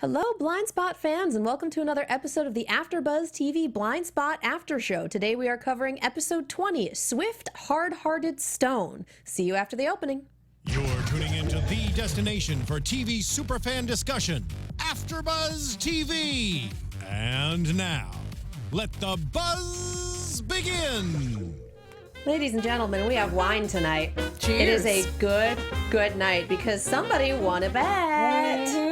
Hello, Blindspot fans, and welcome to another episode of the AFTERBUZZ TV Blindspot After Show. Today we are covering episode 20, Swift, Hardhearted Stone. See you after the opening. You're tuning into the destination for TV superfan discussion, AFTERBUZZ TV. And now, let the buzz begin. Ladies and gentlemen, we have wine tonight. Cheers. It is a good night because somebody won a bet.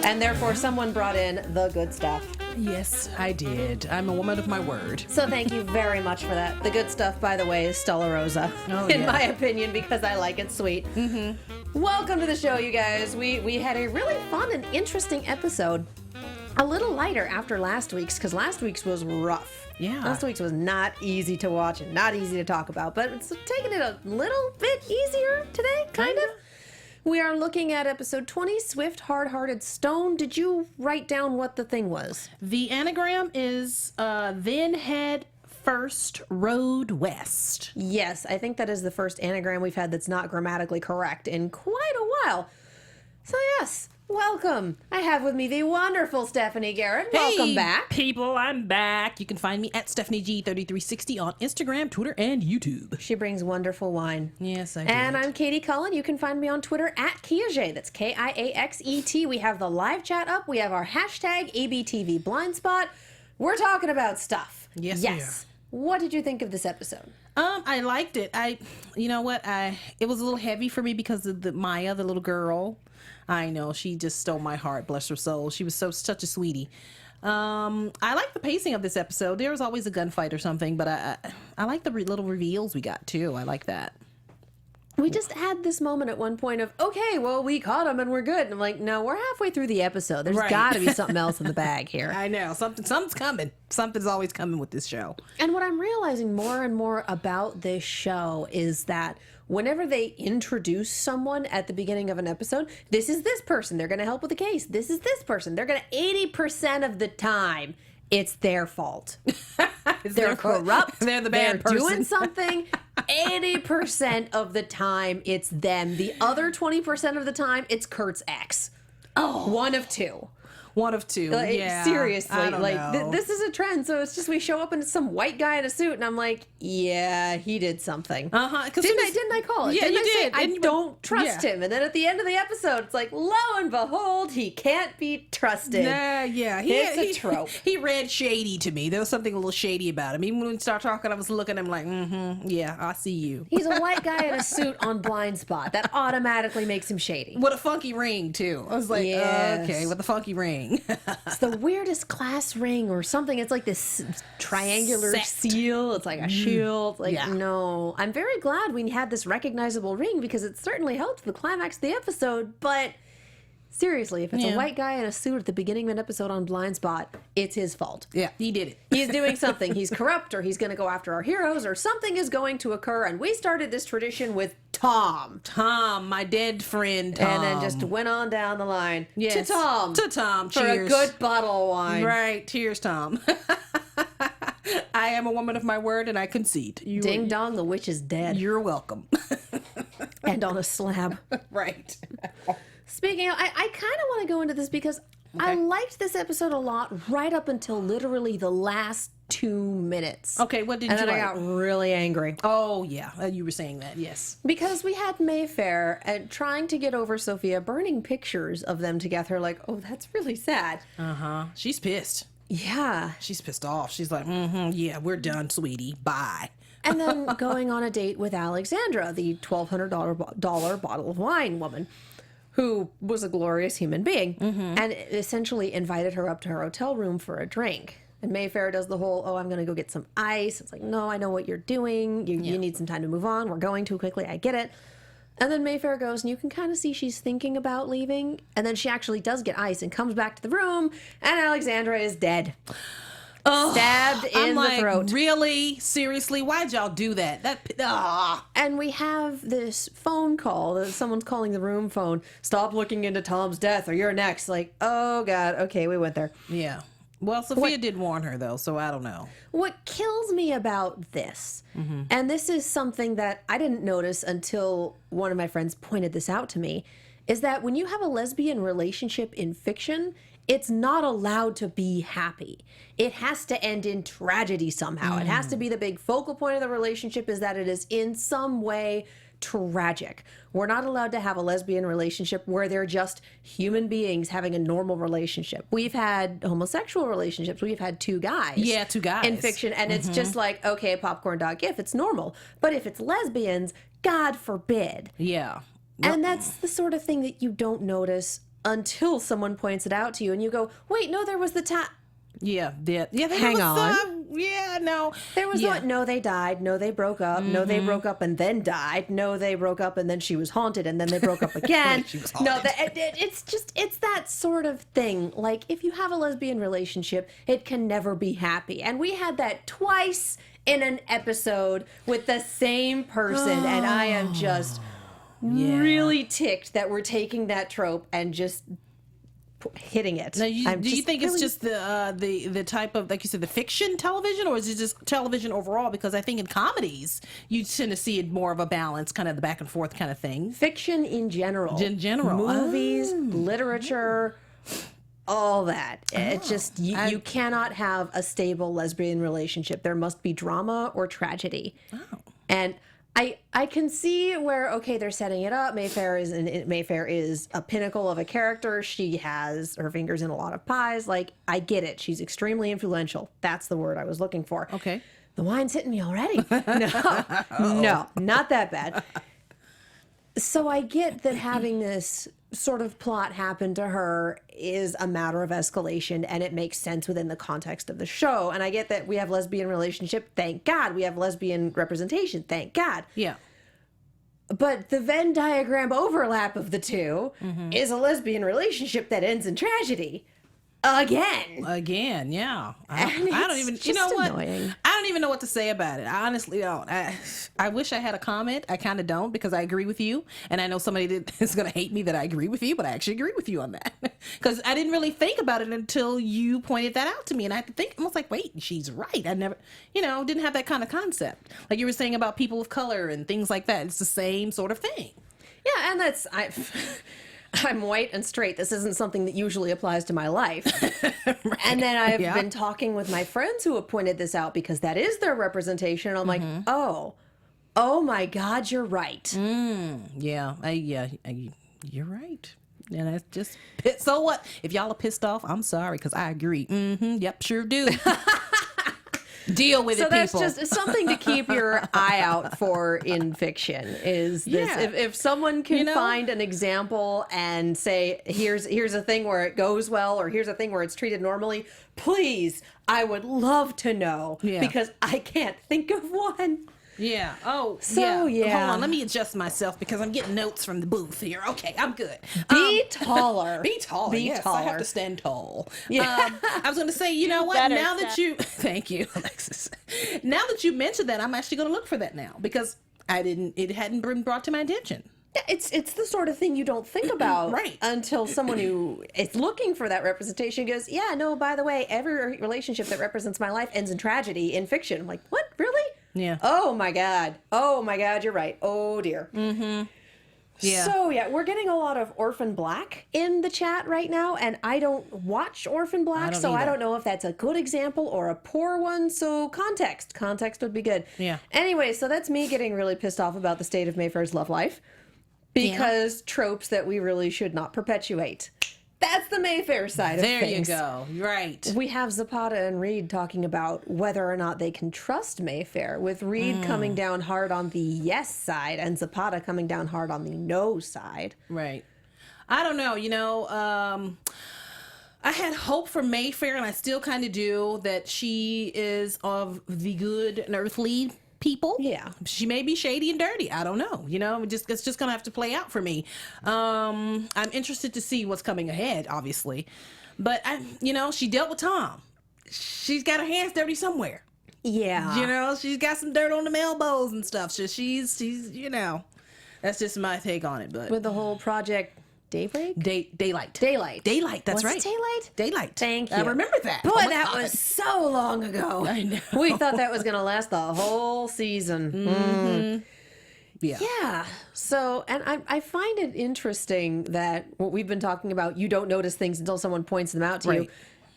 And therefore, someone brought in the good stuff. Yes, I did. I'm a woman of my word. So thank you very much for that. The good stuff, by the way, is Stella Rosa, in my opinion, because I like it sweet. Welcome to the show, you guys. We had a really fun and interesting episode. A little lighter after last week's, because last week's was rough. Yeah. Last week's was not easy to watch and not easy to talk about, but it's taking it a little bit easier today, kind of. We are looking at episode 20, Swift, Hardhearted Stone. Did you write down what the thing was? The anagram is then head first, road west. Yes, I think that is the first anagram we've had that's not grammatically correct in quite a while. So yes, welcome. I have with me the wonderful Stephanie Garrett. Welcome back. People, I'm back. You can find me at StephanieG3360 on Instagram, Twitter, and YouTube. She brings wonderful wine. Yes, I do. And I'm Katie Cullen. You can find me on Twitter at Kiaxet. That's Kiaxet. We have the live chat up. We have our hashtag ABTV Blindspot. We're talking about stuff. Yes, we are. What did you think of this episode? I liked it. You know what? It was a little heavy for me because of Maya, the little girl. I know, she just stole my heart, bless her soul. She was such a sweetie. I like the pacing of this episode. There was always a gunfight or something, but I like the little reveals we got too. I like that. We just had this moment at one point of, okay, well, we caught him and we're good. And I'm like, no, we're halfway through the episode. There's got to be something else in the bag here. I know. Something's coming. Something's always coming with this show. And what I'm realizing more and more about this show is that whenever they introduce someone at the beginning of an episode, this is this person. They're going to help with the case. This is this person. They're going to 80% of the time, it's their fault. They're corrupt. They're the bad person. They're doing something. 80% of the time, it's them. The other 20% of the time, it's Kurt's ex. Oh. One of two. One of two. Like, yeah. Seriously. I don't know. This is a trend. So it's just we show up and it's some white guy in a suit, and I'm like, yeah, he did something. Didn't I call it? Yeah, didn't you I did. Say, I don't trust him. And then at the end of the episode, it's like, lo and behold, he can't be trusted. Yeah. It's a trope. He read shady to me. There was something a little shady about him. Even when we started talking, I was looking at him like, yeah, I see you. He's a white guy in a suit on Blindspot. That automatically makes him shady. With a funky ring, too. I was like, okay, with a funky ring. It's the weirdest class ring or something. It's like this triangular seal. It's like a shield. Like, no. I'm very glad we had this recognizable ring because it certainly helped the climax of the episode. But seriously, if it's a white guy in a suit at the beginning of an episode on Blindspot, it's his fault. Yeah, he did it. He's doing something. He's corrupt, or he's going to go after our heroes, or something is going to occur. And we started this tradition with Tom. Tom, my dead friend Tom. And then just went on down the line. Yes. To Tom. To Tom. For Cheers. a good bottle of wine. Right. Cheers, Tom. I am a woman of my word, and I concede. Ding dong, the witch is dead. You're welcome. And on a slab. Right. Speaking of, I kind of want to go into this because I liked this episode a lot right up until literally the last 2 minutes. Okay, what did you like? And then I got really angry. Oh, yeah. You were saying that, yes. Because we had Mayfair trying to get over Sophia, burning pictures of them together, like, oh, that's really sad. Uh-huh. She's pissed. Yeah. She's pissed off. She's like, yeah, we're done, sweetie. Bye. And then going on a date with Alexandra, the $1,200 bottle of wine woman, who was a glorious human being, and essentially invited her up to her hotel room for a drink. And Mayfair does the whole, oh, I'm going to go get some ice. It's like, no, I know what you're doing. You need some time to move on. We're going too quickly. I get it. And then Mayfair goes, and you can kind of see she's thinking about leaving. And then she actually does get ice and comes back to the room, and Alexandra is dead. Stabbed in the throat. Really? Seriously? Why'd y'all do that? And we have this phone call that someone's calling the room phone. Stop looking into Tom's death or you're next. Like, oh, God. Okay, we went there. Yeah. Well, Sophia did warn her, though, so I don't know. What kills me about this, and this is something that I didn't notice until one of my friends pointed this out to me, is that when you have a lesbian relationship in fiction, it's not allowed to be happy. It has to end in tragedy somehow. It has to be the big focal point of the relationship is that it is in some way tragic. We're not allowed to have a lesbian relationship where they're just human beings having a normal relationship. We've had homosexual relationships. We've had two guys. Yeah, two guys. In fiction. And it's just like, okay, popcorn dog gif, it's normal. But if it's lesbians, God forbid. Yeah. And that's the sort of thing that you don't notice until someone points it out to you and you go, wait, no, there was the time. Yeah. Hang on. Yeah, no. There was no, they died. No, they broke up. No, they broke up and then died. No, they broke up and then she was haunted and then they broke up again. She was haunted. No, it's that sort of thing. Like, if you have a lesbian relationship, it can never be happy. And we had that twice in an episode with the same person. And I am just really ticked that we're taking that trope and just hitting it. Now, do you think it's just the type of, like you said, the fiction television, or is it just television overall? Because I think in comedies you tend to see it more of a balance, kind of the back and forth kind of thing. Fiction in general. Movies, literature, all that. It's just, you cannot have a stable lesbian relationship. There must be drama or tragedy. And I can see where, okay, they're setting it up. Mayfair is a pinnacle of a character. She has her fingers in a lot of pies. Like, I get it. She's extremely influential. That's the word I was looking for. Okay. The wine's hitting me already. No, not that bad. So I get that having this sort of plot happen to her is a matter of escalation and it makes sense within the context of the show. And I get that we have lesbian relationship. Thank God. We have lesbian representation. Thank God. Yeah. But the Venn diagram overlap of the two is a lesbian relationship that ends in tragedy. Again, yeah. I don't even, you know what? Annoying. I don't even know what to say about it. I honestly don't. I wish I had a comment. I kind of don't, because I agree with you. And I know somebody is going to hate me that I agree with you, but I actually agree with you on that. Because I didn't really think about it until you pointed that out to me. And I had to think, I was like, wait, she's right. I never, didn't have that kind of concept. Like you were saying about people of color and things like that. It's the same sort of thing. Yeah, and I'm white and straight. This isn't something that usually applies to my life. Right. And then I've been talking with my friends who have pointed this out because that is their representation. And I'm like, oh my God, you're right. Yeah, you're right. And that's just, so what? If y'all are pissed off, I'm sorry, because I agree. Yep, sure do. Deal with it, people. So that's just something to keep your eye out for in fiction. Is this if someone can find an example and say here's a thing where it goes well, or here's a thing where it's treated normally, please, I would love to know, because I can't think of one. Yeah. Oh, so yeah. Hold on. Let me adjust myself because I'm getting notes from the booth here. Okay, I'm good. Be taller. Be taller. Be yes, taller. I have to stand tall. Yeah. I was going to say, you know what? Now that you, thank you, Alexis. Now that you mentioned that, I'm actually going to look for that now, because it hadn't been brought to my attention. Yeah, it's the sort of thing you don't think about until someone who is looking for that representation goes, yeah, no, by the way, every relationship that represents my life ends in tragedy in fiction. I'm like, what? Really? Yeah. Oh my God, you're right. Oh dear. Yeah. So yeah, we're getting a lot of Orphan Black in the chat right now, and I don't watch Orphan Black, so I don't know if that's a good example or a poor one. So context would be good. Yeah. Anyway, so that's me getting really pissed off about the state of Mayfair's love life, because tropes that we really should not perpetuate. That's the Mayfair side of things. There you go. Right. We have Zapata and Reed talking about whether or not they can trust Mayfair, with Reed coming down hard on the yes side and Zapata coming down hard on the no side. Right. I don't know. I had hope for Mayfair, and I still kind of do, that she is of the good and earthly people. Yeah. She may be shady and dirty. I don't know. It's just gonna have to play out for me. I'm interested to see what's coming ahead, obviously. But she dealt with Tom. She's got her hands dirty somewhere. Yeah. She's got some dirt on them elbows and stuff. So she's that's just my take on it. But with the whole project Daybreak? Daylight. That's right. Daylight. Thank you. I remember that. Boy, that was so long ago. I know. We thought that was going to last the whole season. Yeah. Yeah. So, and I find it interesting that what we've been talking about, you don't notice things until someone points them out to you. Right.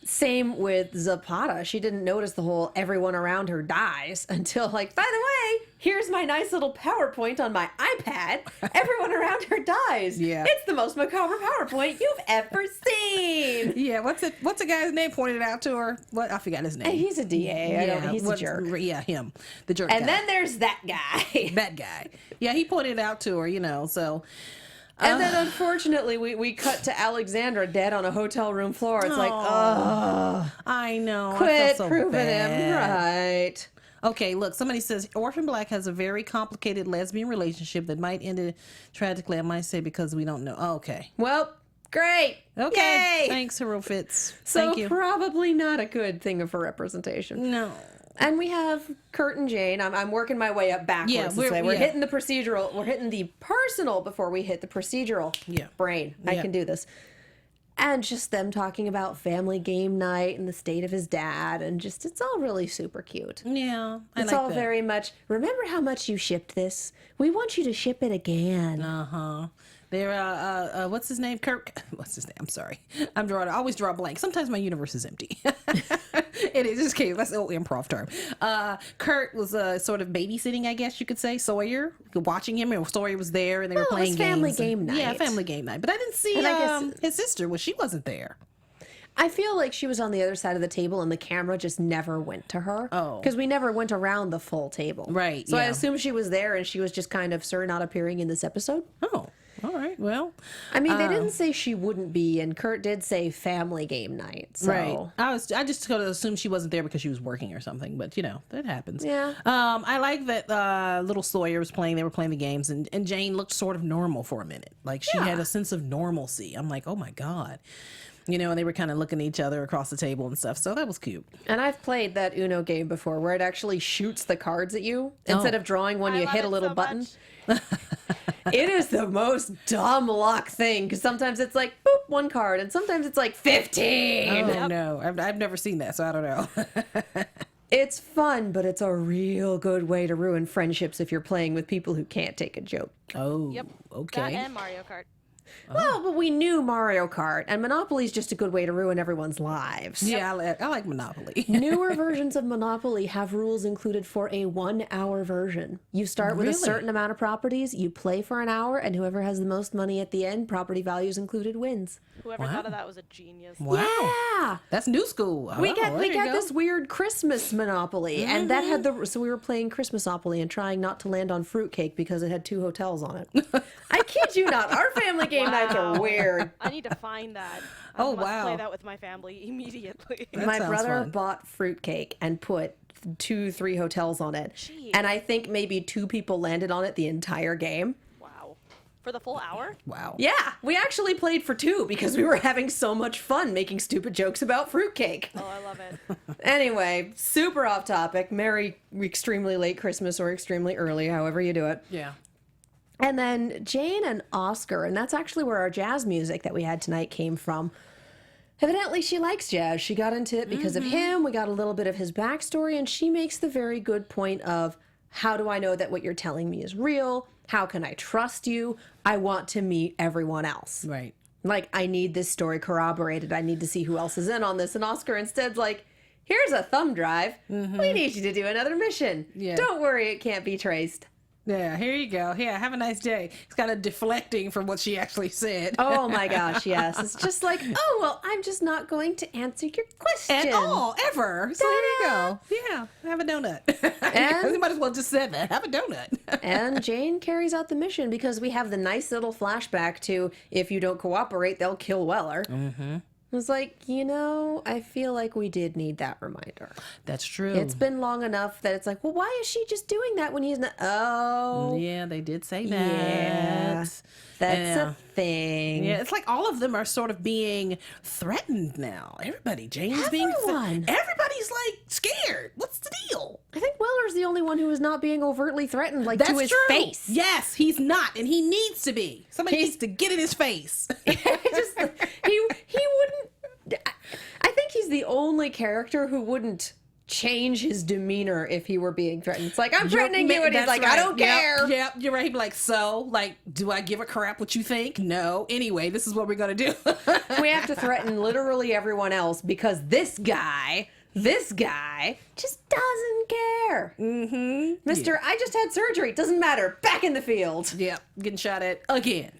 Same with Zapata. She didn't notice the whole everyone around her dies until, like, by the way, here's my nice little PowerPoint on my iPad. Everyone around her dies. Yeah. It's the most macabre PowerPoint you've ever seen. Yeah, what's the guy's name? Pointed it out to her. What, I forgot his name. And he's a DA. I don't know. He's a jerk. Yeah, him, the jerk. And guy. then there's that guy. That guy. Yeah, he pointed it out to her. You know, so. And then, unfortunately, we cut to Alexandra dead on a hotel room floor. It's like, oh, I know. I quit feel so proving bad. him right. Okay, look, somebody says Orphan Black has a very complicated lesbian relationship that might end tragically. I might say because we don't know. Oh, okay. Well, great. Okay. Yay. Thanks, Hero Fitz. So Thank you. probably not a good thing for representation. No. And we have Kurt and Jane. I'm working my way up backwards. Yeah, We're yeah. hitting the procedural. We're hitting the personal before we hit the procedural brain. I Yeah. can do this. And just them talking about family game night and the state of his dad. And just, it's all really super cute. Yeah. It's all very much, remember how much you shipped this? We want you to ship it again. Uh-huh. They're, what's his name? Kirk. What's his name? I'm sorry. I always draw a blank. Sometimes my universe is empty. It is just kidding. That's an old improv term. Kurt was sort of babysitting, I guess you could say, Sawyer, watching him, and Sawyer was there, and they were playing it was family games. game night. Yeah, family game night. But I didn't see And I guess- his sister. Well, she wasn't there. I feel like she was on the other side of the table and the camera just never went to her. Oh. Because we never went around the full table. Right, So I yeah. assume she was there and she was just kind of, sir, not appearing in this episode. Oh, all right. Well, I mean, they didn't say she wouldn't be, and Kurt did say family game night. So. right. I just could have assumed she wasn't there because she was working or something, but you know, that happens. Yeah. I like that little Sawyer was playing, they were playing the games, and Jane looked sort of normal for a minute. Like she had a sense of normalcy. I'm like, oh my God. You know, and they were kind of looking at each other across the table and stuff. So that was cute. And I've played that Uno game before where it actually shoots the cards at you. Instead of drawing one, you hit a little button. It is the most dumb luck thing because sometimes it's like, boop, one card, and sometimes it's like 15. Oh, no. I've never seen that, so I don't know. It's fun, but it's a real good way to ruin friendships if you're playing with people who can't take a joke. Oh, Yep. okay. That and Mario Kart. Well, but we knew Mario Kart, and Monopoly is just a good way to ruin everyone's lives. Yeah, I like Monopoly. Newer versions of Monopoly have rules included for a 1-hour version. You start with a Really? certain amount of properties, you play for an hour, and whoever has the most money at the end, property values included, wins. Whoever thought of that was a genius. Wow. Yeah! That's new school. We Oh, got there you go. this weird Christmas Monopoly, and that had so we were playing Christmasopoly and trying not to land on fruitcake because it had 2 hotels on it. I kid you not, our family game nights are weird. I need to find that. I Oh, must wow. play that with my family immediately. That My sounds brother fun. bought fruitcake and put 2-3 hotels on it, Jeez. and I think maybe 2 people landed on it the entire game. Wow. For the full hour? Wow. Yeah, we actually played for 2 because we were having so much fun making stupid jokes about fruitcake. Oh, I love it. Anyway, super off topic. Merry extremely late Christmas or extremely early, however you do it. Yeah. And then Jane and Oscar, and that's actually where our jazz music that we had tonight came from. Evidently, she likes jazz. She got into it because of him. We got a little bit of his backstory, and she makes the very good point of, how do I know that what you're telling me is real? How can I trust you? I want to meet everyone else. Right. Like, I need this story corroborated. I need to see who else is in on this. And Oscar instead's like, here's a thumb drive. We need you to do another mission. Yeah. Don't worry, it can't be traced. Yeah, here you go. Yeah, have a nice day. It's kind of deflecting from what she actually said. Oh my gosh, yes. It's just like, oh, well, I'm just not going to answer your question. At all, ever. So here you go. Yeah, have a donut. And- you might as well just said that. Have a donut. And Jane carries out the mission because we have the nice little flashback to, if you don't cooperate, they'll kill Weller. Mm-hmm. It was like, I feel like we did need that reminder. That's true. It's been long enough that it's like, well, why is she just doing that when he's not? Oh, Yeah, they did say that. yeah. That's Yeah. a thing. Yeah, it's like all of them are sort of being threatened now. Everybody, Jane's being Everyone. everybody's like scared. What's the deal? I think Weller's the only one who is not being overtly threatened, like to his face. Yes, he's not, and he needs to be. Somebody needs to get in his face. He wouldn't. I think he's the only character who wouldn't change his demeanor if he were being threatened. It's like, I'm threatening you, and he's That's like, right. I don't care. Yep, you're right. He'd be like, so, like, do I give a crap what you think? No. Anyway, this is what we're gonna do. We have to threaten literally everyone else because this guy just doesn't care. Mm-hmm. Mister, I just had surgery. Doesn't matter. Back in the field. Yep, getting shot at again.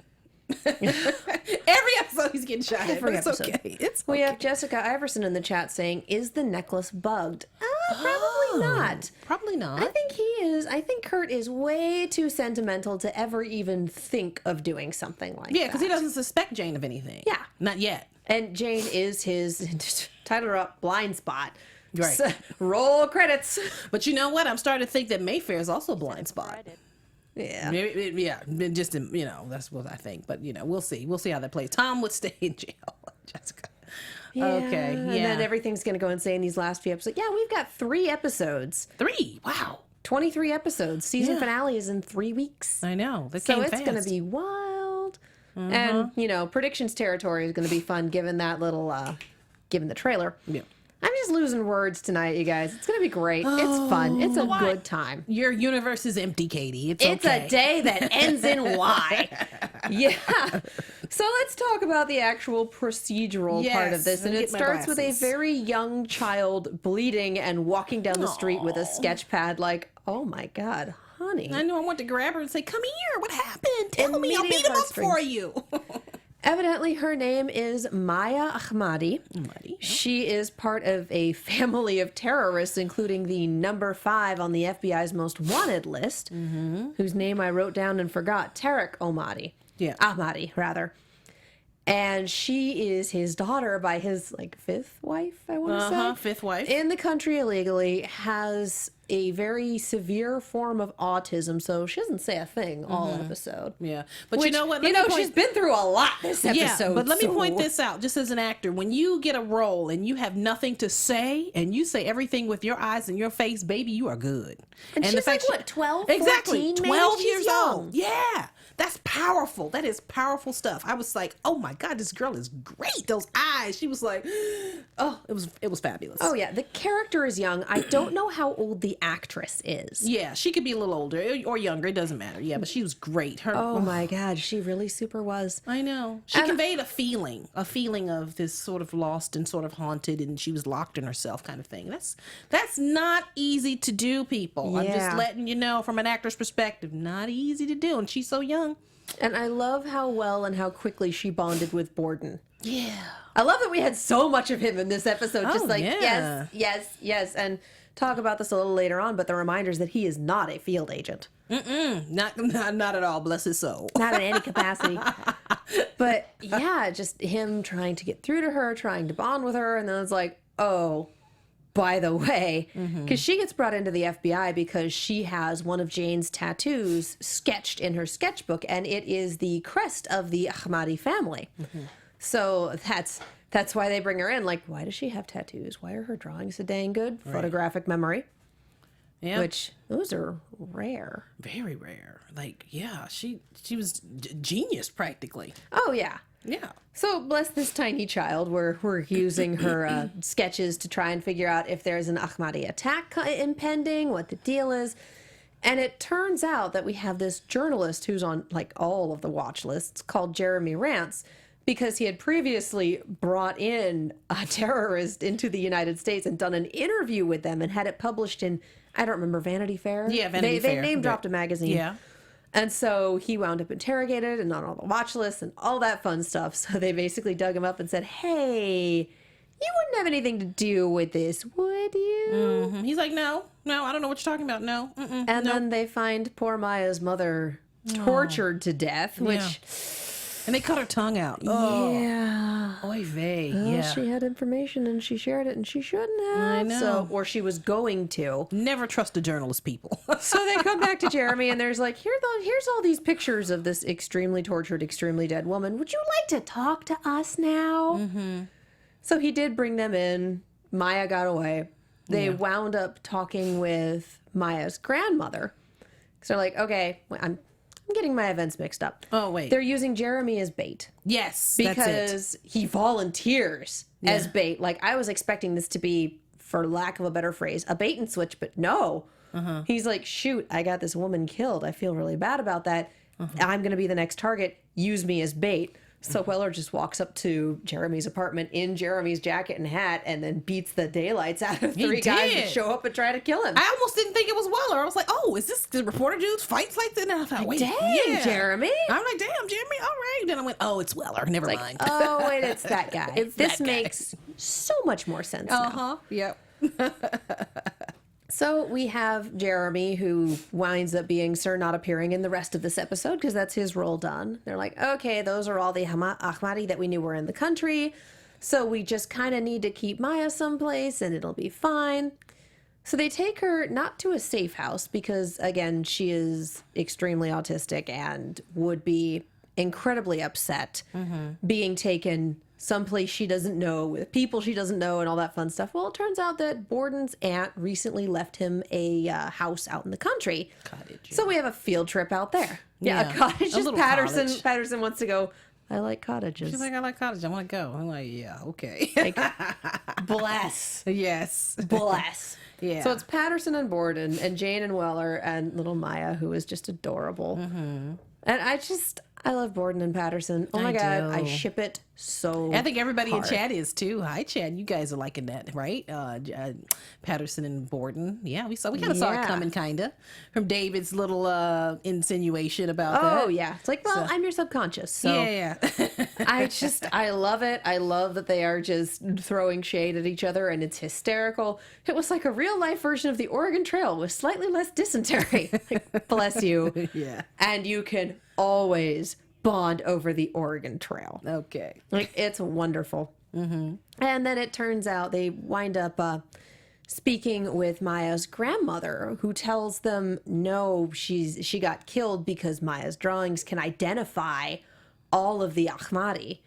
Every episode he's getting shot at, but it's okay. It's We okay. have Jessica Iverson in the chat saying, is the necklace bugged? Probably not. Probably not. I think he is. I think Kurt is way too sentimental to ever even think of doing something like that. Yeah, because he doesn't suspect Jane of anything. Yeah. Not yet. And Jane is his, title her up, Blindspot. Right. So, roll credits. But you know what? I'm starting to think that Mayfair is also a blind spot. I did. Yeah. Maybe, yeah, just, that's what I think. But, we'll see. We'll see how that plays. Tom would stay in jail, Jessica. Yeah. Okay, And yeah. then everything's going to go insane these last few episodes. Yeah, we've got 3 episodes. 3. Wow. 23 episodes. Season Yeah. finale is in 3 weeks. I know. That So came it's fast. going to be wild. And, predictions territory is going to be fun given that little, given the trailer. Yeah. I'm just losing words tonight, you guys. It's going to be great. It's fun. It's a good time. Your universe is empty, Katie. It's It's okay. a day that ends in Y. Yeah. So let's talk about the actual procedural part of Yes, this. And let me it get my starts with a glasses. very young child bleeding and walking down the street with a sketch pad like, oh my God, honey. I know. I want to grab her and say, "Come here. What happened? Tell me. I'll Immediate beat him up heartstrings. for you." Evidently, her name is Maya Ahmadi. She is part of a family of terrorists, including the number 5 on the FBI's most wanted list, whose name I wrote down and forgot, Tarek Ahmadi. Yeah. Ahmadi, rather. And she is his daughter by his, 5th wife, I want to say. 5th wife. In the country illegally, has a very severe form of autism, so she doesn't say a thing all episode. Yeah. But Which, you know what? she's been through a lot this episode. Yeah, but let me so- point this out, just as an actor. When you get a role and you have nothing to say, and you say everything with your eyes and your face, baby, you are good. And she's the fact like, what, 12, Exactly, 14, maybe? 12 She's years young. old. Yeah, that's powerful. That is powerful stuff. I was like, oh my God, this girl is great. Those eyes. She was like, oh, it was fabulous. Oh, yeah. The character is young. I don't know how old the actress is. Yeah, she could be a little older or younger. It doesn't matter. Yeah, but she was great. Her. Oh, my God. She really super was. I know. She conveyed a feeling of this sort of lost and sort of haunted, and she was locked in herself kind of thing. That's not easy to do, people. I'm Yeah. just letting you know from an actor's perspective, not easy to do, and she's so young. And I love how well and how quickly she bonded with Borden. Yeah. I love that we had so much of him in this episode. Just Oh, like, yeah. yes. And talk about this a little later on, but the reminders that he is not a field agent. Not at all. Bless his soul. Not in any capacity. But yeah, just him trying to get through to her, trying to bond with her. And then it's like, oh, by the way, because she gets brought into the FBI because she has one of Jane's tattoos sketched in her sketchbook, and it is the crest of the Ahmadi family. So that's why they bring her in. Like, why does she have tattoos? Why are her drawings so dang good? Photographic memory, Yeah. which those are rare. Very rare. Like, yeah, she was genius practically. Oh yeah. Yeah. So bless this tiny child. We're using her sketches to try and figure out if there's an Ahmadi attack impending, what the deal is. And it turns out that we have this journalist who's on all of the watch lists called Jeremy Rance, because he had previously brought in a terrorist into the United States and done an interview with them and had it published in, I don't remember, Vanity Fair? Yeah, Vanity They Fair. name dropped a magazine. Yeah. And so he wound up interrogated and on all the watch lists and all that fun stuff. So they basically dug him up and said, hey, you wouldn't have anything to do with this, would you? He's like, no, I don't know what you're talking about. No. And then they find poor Maya's mother tortured to death, which, And they cut her tongue out. Oh. yeah. Oy vey. Well, Yeah. she had information and she shared it and she shouldn't have. I know. Or she was going to. Never trust a journalist, people. So they come back to Jeremy and there's like, here's all these pictures of this extremely tortured, extremely dead woman. Would you like to talk to us now? So he did bring them in. Maya got away. They wound up talking with Maya's grandmother. So they're like, okay, I'm getting my events mixed up. Oh, wait. They're using Jeremy as bait. Yes, that's it. Because he volunteers as bait. Like, I was expecting this to be for lack of a better phrase, a bait and switch, but no. He's like, shoot, I got this woman killed. I feel really bad about that. I'm going to be the next target. Use me as bait. So Weller just walks up to Jeremy's apartment in Jeremy's jacket and hat and then beats the daylights out of three guys that show up and try to kill him. I almost didn't think it was Weller. I was like, oh, is this the reporter dude fights like that? And I thought, wait, dang, Jeremy. I'm like, damn, Jeremy, all right. Then I went, oh, it's Weller. Never mind. Oh, wait, it's that guy. It's this that guy. makes so much more sense now. Yep. So we have Jeremy, who winds up being Sir Not Appearing in the rest of this episode because that's his role done. They're like, okay, those are all the Ahmadi that we knew were in the country. So we just kind of need to keep Maya someplace and it'll be fine. So they take her not to a safe house because, again, she is extremely autistic and would be incredibly upset being taken someplace she doesn't know with people she doesn't know and all that fun stuff. Well, it turns out that Borden's aunt recently left him a house out in the country. Cottage. So we have a field trip out there. Yeah, a Yeah, cottage. a Just little Patterson. cottage. Patterson wants to go, I like cottages. She's like, I like cottage. I want to go. I'm like, yeah, okay. Like, bless. Yes. Bless. Yeah. So it's Patterson and Borden and Jane and Weller and little Maya, who is just adorable. And I love Borden and Patterson. Oh my God, I do. ship it so I think everybody hard. in chat is too. Hi, Chad. You guys are liking that, right? Patterson and Borden. Yeah, we kind of saw it coming, kind of, from David's little insinuation about that. Oh yeah, it's like, well, I'm your subconscious. So Yeah. I love it. I love that they are just throwing shade at each other, and it's hysterical. It was like a real life version of the Oregon Trail with slightly less dysentery. Like, bless you. Yeah. And you can always bond over the Oregon Trail. Okay. Like, it's wonderful. And then it turns out they wind up speaking with Maya's grandmother, who tells them, no, she got killed because Maya's drawings can identify all of the Ahmadi,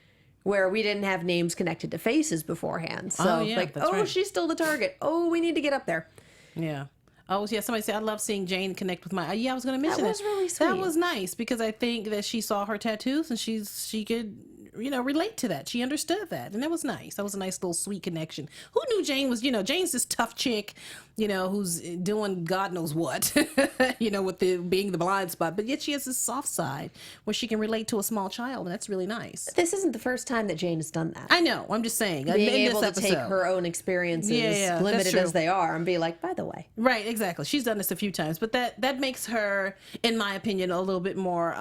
where we didn't have names connected to faces beforehand. So, yeah, like, that's right. she's still the target. Oh, we need to get up there. Yeah. Oh, yeah. Somebody said, I love seeing Jane connect with my. Yeah, I was going to mention That was really That sweet. was nice because I think that she saw her tattoos and she could, relate to that. She understood that. And that was nice. That was a nice little sweet connection. Who knew Jane was, Jane's this tough chick, who's doing God knows what, with being the blind spot. But yet she has this soft side where she can relate to a small child. And that's really nice. This isn't the first time that Jane has done that. I know. I'm just saying. Being in able this to take episode. her own experiences, that's limited true. as they are, and be like, by the way. Right, exactly. She's done this a few times, but that makes her, in my opinion, a little bit more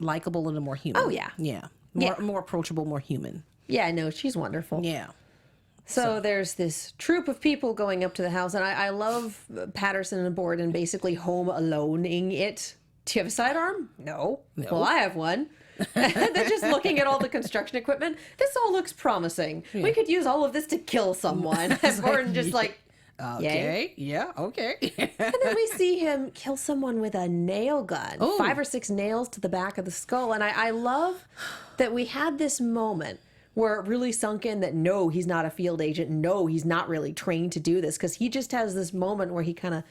likable and more human. Oh, yeah. Yeah. More approachable, more human. Yeah, no, she's wonderful. Yeah. So there's this troop of people going up to the house, and I love Patterson and Borden basically home aloneing it. Do you have a sidearm? No. Well, I have one. They're just looking at all the construction equipment. This all looks promising. Yeah. We could use all of this to kill someone. And Borden just like, okay, yeah, okay. And then we see him kill someone with a nail gun. Ooh. 5 or 6 nails to the back of the skull. And I love that we had this moment where it really sunk in that no, he's not a field agent. No, he's not really trained to do this. Because he just has this moment where he kind of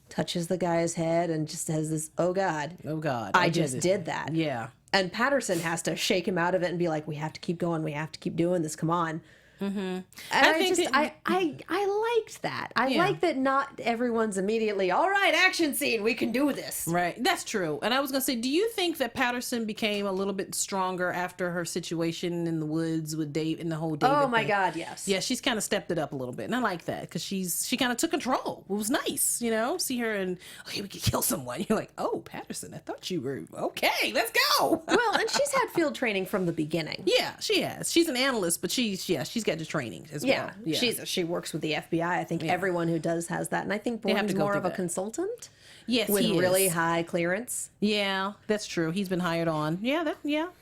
touches the guy's head and just has this, oh God. Oh God. I just did that. Yeah. And Patterson has to shake him out of it and be like, we have to keep going. We have to keep doing this. Come on. Mm-hmm. And I liked that. I like that not everyone's immediately, all right, action scene, we can do this. Right. That's true. And I was going to say, do you think that Patterson became a little bit stronger after her situation in the woods with Dave and the whole David Oh my thing? God, yes. Yeah, she's kind of stepped it up a little bit. And I like that because she kind of took control. It was nice, see her and, okay, we could kill someone. You're like, oh, Patterson, I thought you were, okay, let's go. Well, and she's had field training from the beginning. Yeah, she has. She's an analyst, but she's got the training as well. Yeah, she works with the FBI. I think everyone who does has that. And I think Borden's more of a consultant. Yes, with he is. really high clearance. Yeah, that's true. He's been hired on. Yeah,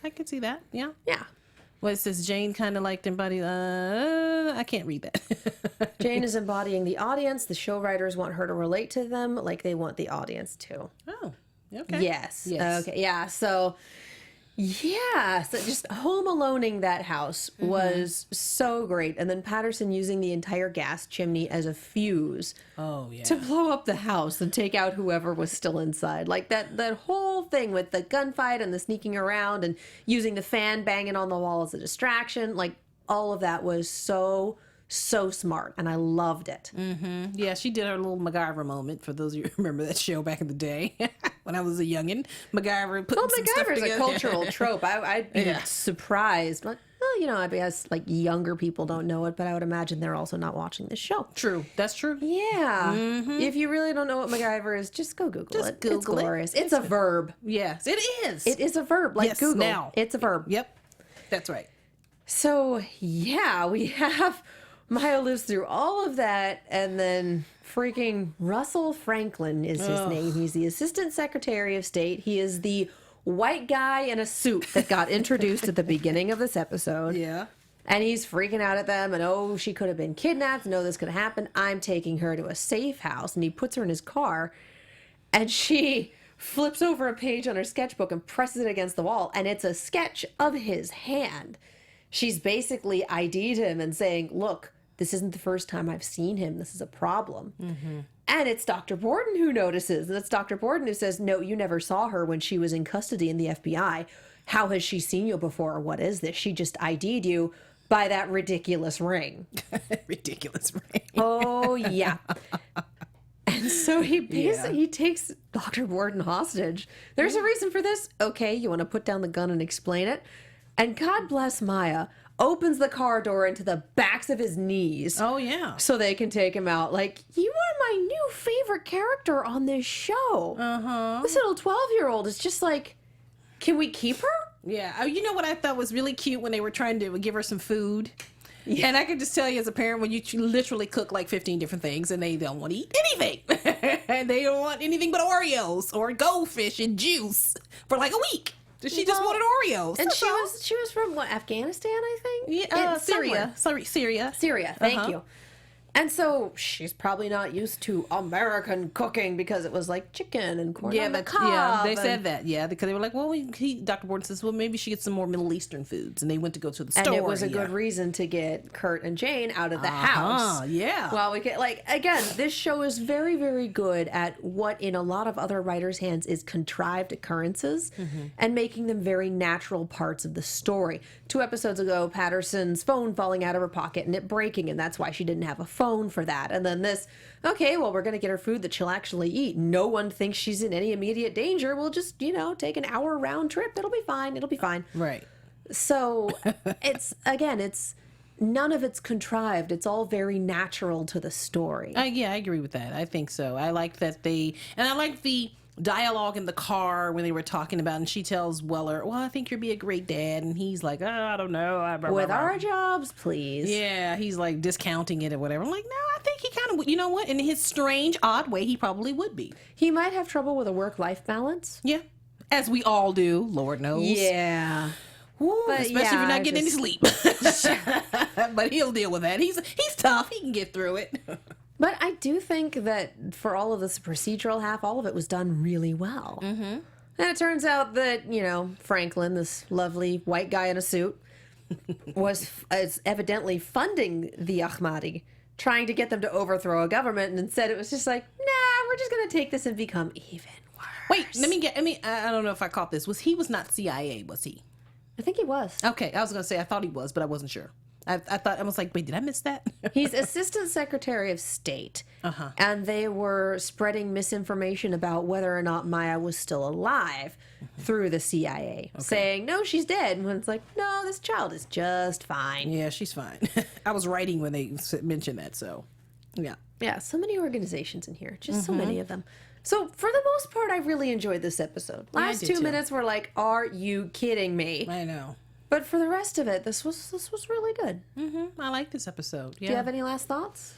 I can see that. Yeah. Yeah. Well, it says Jane kind of liked embody. I can't read that. Jane is embodying the audience. The show writers want her to relate to them like they want the audience to. Oh, okay. Yes. Okay. Yeah. So just home aloneing that house was so great. And then Patterson using the entire gas chimney as a fuse to blow up the house and take out whoever was still inside. Like that whole thing with the gunfight and the sneaking around and using the fan banging on the wall as a distraction. Like all of that was so so smart, and I loved it. Yeah, she did her little MacGyver moment. For those of you who remember that show back in the day, when I was a youngin, MacGyver put Well, some stuff MacGyver's a together. cultural trope. I'd be surprised. Like, well, you know, I guess like younger people don't know it, but I would imagine they're also not watching this show. True, that's true. Yeah. If you really don't know what MacGyver is, just go Google it. It's Google it. glorious. It's a verb. Yes, it is. It is a verb, like Yes, Google. now. It's a verb. Yep, that's right. So, yeah, we have Maya lives through all of that, and then freaking Russell Franklin is his name. He's the Assistant Secretary of State. He is the white guy in a suit that got introduced at the beginning of this episode. Yeah. And he's freaking out at them, and oh, she could have been kidnapped. No, this could happen. I'm taking her to a safe house. And he puts her in his car, and she flips over a page on her sketchbook and presses it against the wall, and it's a sketch of his hand. She's basically ID'd him and saying, look, this isn't the first time I've seen him. This is a problem. And it's Dr. Borden who notices. And it's Dr. Borden who says, no, you never saw her when she was in custody in the FBI. How has she seen you before? What is this? She just ID'd you by that ridiculous ring. Ridiculous ring. Oh, yeah. And so he takes Dr. Borden hostage. There's a reason for this. Okay, you want to put down the gun and explain it? And God bless Maya, opens the car door into the backs of his knees. Oh, yeah. So they can take him out. Like, you are my new favorite character on this show. This little 12-year-old is just like, can we keep her? Yeah. Oh, you know what I thought was really cute when they were trying to give her some food? Yeah. And I can just tell you as a parent, when you literally cook like 15 different things and they don't want to eat anything. And they don't want anything but Oreos or goldfish and juice for like a week. She just wanted Oreos. And she was from what, Afghanistan, I think? Yeah, Syria. Somewhere. Syria. Syria, thank you. And so she's probably not used to American cooking because it was like chicken and corn on the cob. Yeah, they said that. Yeah, because they were like, well, Dr. Borden says, well, maybe she gets some more Middle Eastern foods, and they went to go to the store. And it was a good reason to get Kurt and Jane out of the house. Yeah. Well, we get again, this show is very, very good at what in a lot of other writers' hands is contrived occurrences and making them very natural parts of the story. 2 episodes ago, Patterson's phone falling out of her pocket and it breaking, and that's why she didn't have a phone for that. And then this, okay, well, we're going to get her food that she'll actually eat. No one thinks she's in any immediate danger. We'll just, take an hour round trip. It'll be fine. It'll be fine. Right. So it's none of it's contrived. It's all very natural to the story. Yeah, I agree with that. I think so. I like that and I like the dialogue in the car when they were talking about, and she tells Weller, well, I think you'll be a great dad, and he's like, oh, I don't know. With our jobs, please. Yeah, he's like discounting it or whatever. I'm like, no, I think he kind of, you know what? In his strange, odd way, he probably would be. He might have trouble with a work-life balance. Yeah, as we all do, Lord knows. Yeah. Woo, But especially if you're not getting any sleep. But he'll deal with that. He's tough. He can get through it. But I do think that for all of this procedural half, all of it was done really well. And it turns out that, Franklin, this lovely white guy in a suit, is evidently funding the Ahmadi, trying to get them to overthrow a government. And instead it was just like, nah, we're just going to take this and become even worse. Wait, I don't know if I caught this. He was not CIA, was he? I think he was. Okay, I was going to say, I thought he was, but I wasn't sure. I was like, wait, did I miss that? He's Assistant Secretary of State. And they were spreading misinformation about whether or not Maya was still alive through the CIA, saying, no, she's dead. And when it's like, no, this child is just fine. Yeah, she's fine. I was writing when they mentioned that, so yeah. Yeah, so many organizations in here, just so many of them. So for the most part, I really enjoyed this episode. Last 2 minutes were like, are you kidding me? I know. But for the rest of it, this was really good. I like this episode. Yeah. Do you have any last thoughts?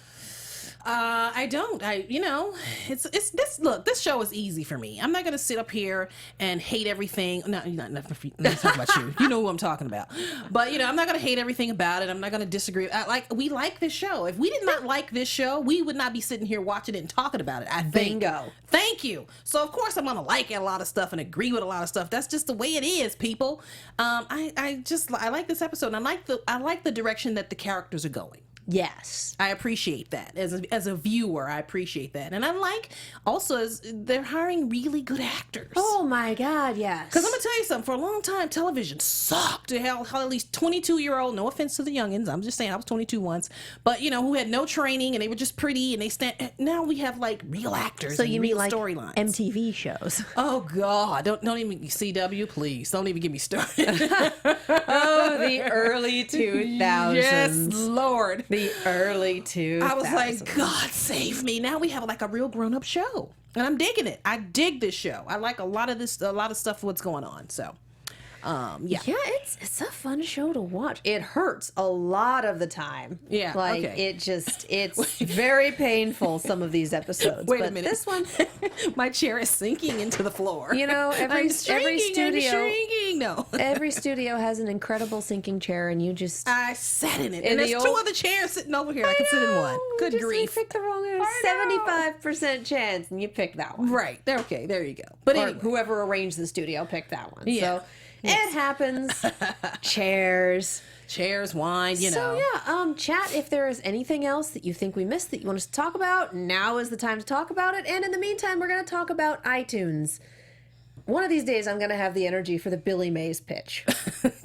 I don't. It's this. Look, this show is easy for me. I'm not gonna sit up here and hate everything. No, not talking about you. You know who I'm talking about. But I'm not gonna hate everything about it. I'm not gonna disagree. We like this show. If we did not like this show, we would not be sitting here watching it and talking about it. I think. Bingo. Thank you. So of course I'm gonna like a lot of stuff and agree with a lot of stuff. That's just the way it is, people. I like this episode. And I like the direction that the characters are going. Yes. I appreciate that as a viewer. I appreciate that, and I like also they're hiring really good actors. Oh my God, yes. Because I'm gonna tell you something. For a long time, television sucked. Hell, at least 22-year-old. No offense to the youngins. I'm just saying I was 22 once, but who had no training and they were just pretty and they stand. Now we have like real actors. So and you real mean like storylines? MTV shows? Oh God! Don't even CW, please. Don't even get me started. Oh, the early 2000s. Yes, Lord. The early 2000s. I was like, God save me. Now we have like a real grown-up show. And I'm digging it. I dig this show. I like a lot of stuff what's going on. So yeah. Yeah, it's a fun show to watch. It hurts a lot of the time. Yeah, Like okay. it's very painful, some of these episodes. Wait a but minute. This one, My chair is sinking into the floor. every studio No. every studio has an incredible sinking chair, and you just I sat in it. In And the there's two other chairs sitting over here. I can sit in one. Good grief. You picked the wrong one. I know. 75% chance, and you picked that one. Right. Okay, there you go. But Or anyway. whoever arranged the studio picked that one. Yeah. So it happens. Chairs. Chairs, wine, So yeah, chat if there is anything else that you think we missed that you want us to talk about. Now is the time to talk about it. And in the meantime, we're going to talk about iTunes. One of these days, I'm going to have the energy for the Billy Mays pitch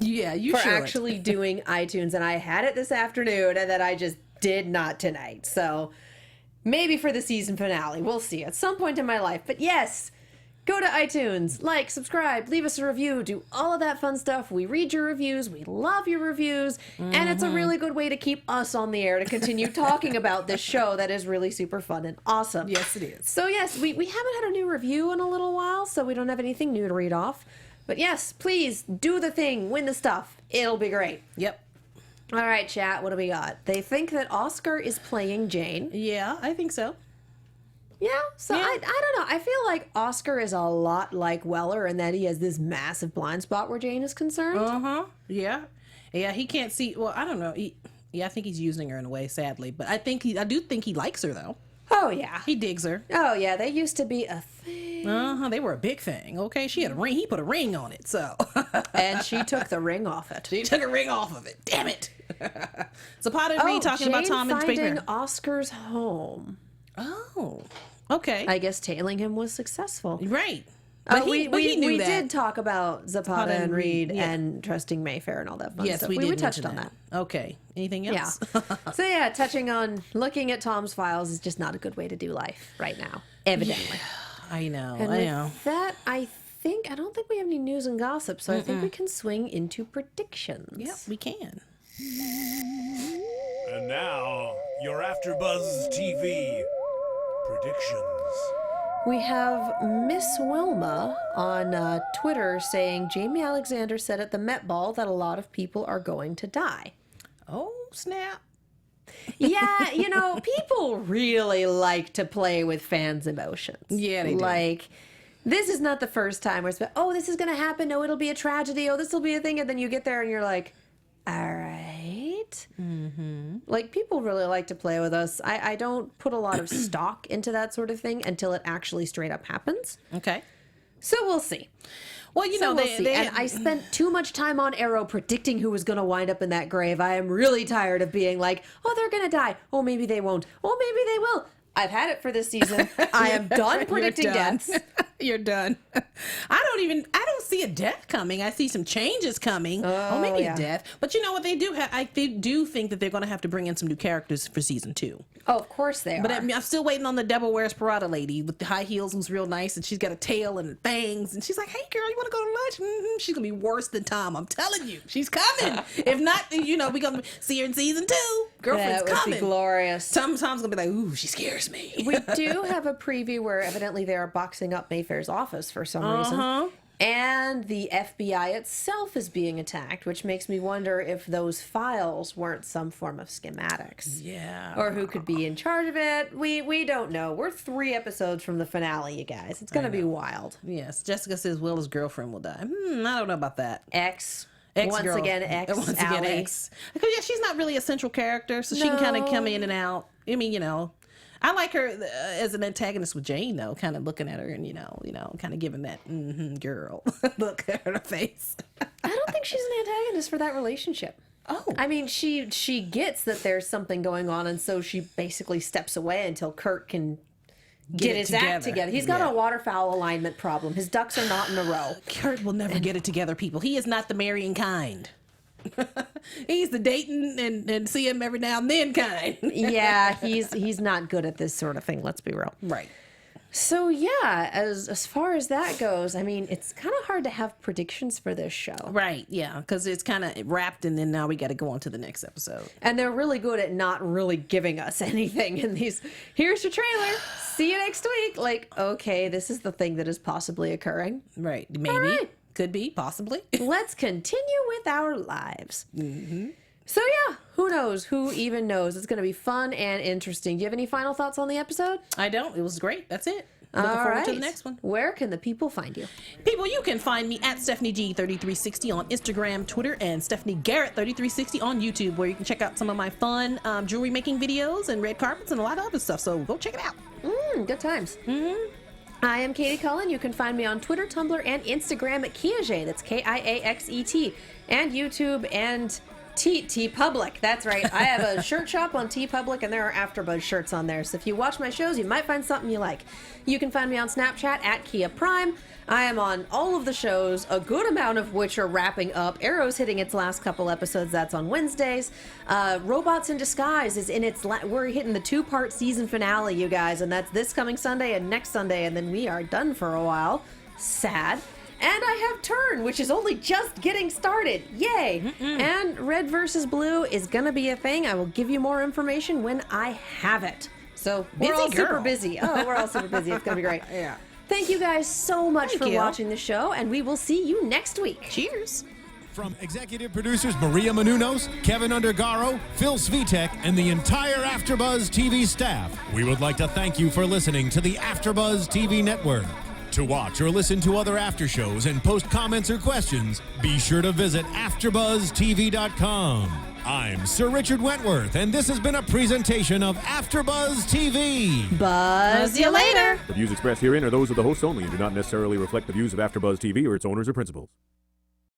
Yeah, you for should. actually doing iTunes, and I had it this afternoon, and then I just did not tonight. So maybe for the season finale, we'll see at some point in my life. But yes. Go to iTunes, like, subscribe, leave us a review, do all of that fun stuff. We read your reviews, we love your reviews, and it's a really good way to keep us on the air to continue talking about this show that is really super fun and awesome. Yes, it is. So yes, we haven't had a new review in a little while, so we don't have anything new to read off. But yes, please do the thing, win the stuff. It'll be great. Yep. All right, chat, what do we got? They think that Oscar is playing Jane. Yeah, I think so. Yeah, so Yeah. I don't know. I feel like Oscar is a lot like Weller in that he has this massive blind spot where Jane is concerned. Uh-huh. Yeah. Yeah, he can't see. Well, I don't know. I think he's using her in a way, sadly. But I do think he likes her, though. Oh, yeah. He digs her. Oh, yeah. They used to be a thing. Uh-huh. They were a big thing. Okay, she had a ring. He put a ring on it, so. And she took the ring off it. She took a ring off of it. Damn it. So Potter and Reed talking about Jane Tom and finding Mayfair. Oscar's home. Oh. Okay. I guess tailing him was successful. Right. But But he knew we that. did talk about Zapata and Reed yeah. and trusting Mayfair and all that fun Yes, stuff. we did touched mention on that. Okay. Anything Yeah. else? So yeah, touching on looking at Tom's files is just not a good way to do life right now, evidently. I know. And I with know. that, I don't think we have any news and gossip, so I think we can swing into predictions. Yep, we can. And now, your AfterBuzz TV predictions. We have Miss Wilma on Twitter saying Jamie Alexander said at the Met Ball that a lot of people are going to die. Oh, snap. Yeah, people really like to play with fans' emotions. Yeah, they do. Like, this is not the first time where it's been, oh, this is going to happen. No, it'll be a tragedy. Oh, this will be a thing. And then you get there and you're like, all right. Mm-hmm. Like, people really like to play with us. I don't put a lot of stock into that sort of thing until it actually straight up happens. Okay. So we'll see. Well, you know, We'll they, see. And I spent too much time on Arrow predicting who was going to wind up in that grave. I am really tired of being like, oh, they're going to die. Oh, maybe they won't. Oh, maybe they will. I've had it for this season. I am done predicting You're done. deaths. You're done. I don't see a death coming. I see some changes coming. Oh, maybe yeah. a death. But you know what they do have? They do think that they're going to have to bring in some new characters for season 2. Oh, of course they are. But I'm still waiting on the Devil Wears Prada lady with the high heels, who's real nice, and she's got a tail and fangs, and she's like, "Hey, girl, you want to go to lunch?" Mm-hmm. She's gonna be worse than Tom. I'm telling you, she's coming. If not, we're gonna see her in season 2. Girlfriend's that would coming. be glorious. Tom's gonna be like, "Ooh, she scares me." We do have a preview where evidently they are boxing up Mayfair's office for some reason. And the FBI itself is being attacked, which makes me wonder if those files weren't some form of schematics. Yeah. Or who could be in charge of it. We don't know. We're 3 episodes from the finale, you guys. It's going to be wild. Yes, Jessica says Will's girlfriend will die. I don't know about that. Once Ex-girl. again, Allie. X. Because yeah, she's not really a central character, so she can kind of come in and out. I mean, I like her as an antagonist with Jane, though, kind of looking at her and kind of giving that girl look at her face. I don't think she's an antagonist for that relationship. Oh. I mean, she gets that there's something going on, and so she basically steps away until Kurt can get his act together. He's got a waterfowl alignment problem. His ducks are not in a row. Kurt will never get it together, people. He is not the marrying kind. He's the dating and see him every now and then kind. Yeah, he's not good at this sort of thing, let's be real. Right. So yeah, as far as that goes, I mean, it's kind of hard to have predictions for this show. Right, yeah, because it's kind of wrapped, and then now we got to go on to the next episode. And they're really good at not really giving us anything in these. Here's your trailer. See you next week. Like, okay, this is the thing that is possibly occurring. Right, maybe. right. Could be, possibly. Let's continue with our lives. So yeah, who knows? Who even knows? It's going to be fun and interesting. Do you have any final thoughts on the episode? I don't. It was great. That's it. Looking forward to the next one. Where can the people find you? People, you can find me at Stephanie G3360 on Instagram, Twitter, and Stephanie Garrett 3360 on YouTube, where you can check out some of my fun jewelry making videos and red carpets and a lot of other stuff. So go check it out. Good times. I am Katie Cullen. You can find me on Twitter, Tumblr, and Instagram at Kiaxet. That's Kiaxet. And YouTube and TeePublic. That's right. I have a shirt shop on TeePublic, and there are AfterBuzz shirts on there. So if you watch my shows, you might find something you like. You can find me on Snapchat at Kia Prime. I am on all of the shows, a good amount of which are wrapping up. Arrow's hitting its last couple episodes. That's on Wednesdays. Robots in Disguise is in its... we're hitting the 2-part season finale, you guys, and that's this coming Sunday and next Sunday, and then we are done for a while. Sad. And I have Turn, which is only just getting started. Yay! And Red versus Blue is going to be a thing. I will give you more information when I have it. So we're all super busy. Oh, we're all super busy. It's going to be great. Yeah. Thank you guys so much for watching the show, and we will see you next week. Cheers. From executive producers Maria Menounos, Kevin Undergaro, Phil Svitek, and the entire AfterBuzz TV staff, we would like to thank you for listening to the AfterBuzz TV network. To watch or listen to other after shows and post comments or questions, be sure to visit AfterBuzzTV.com. I'm Sir Richard Wentworth, and this has been a presentation of AfterBuzz TV. Buzz you later. The views expressed herein are those of the hosts only and do not necessarily reflect the views of AfterBuzz TV or its owners or principals.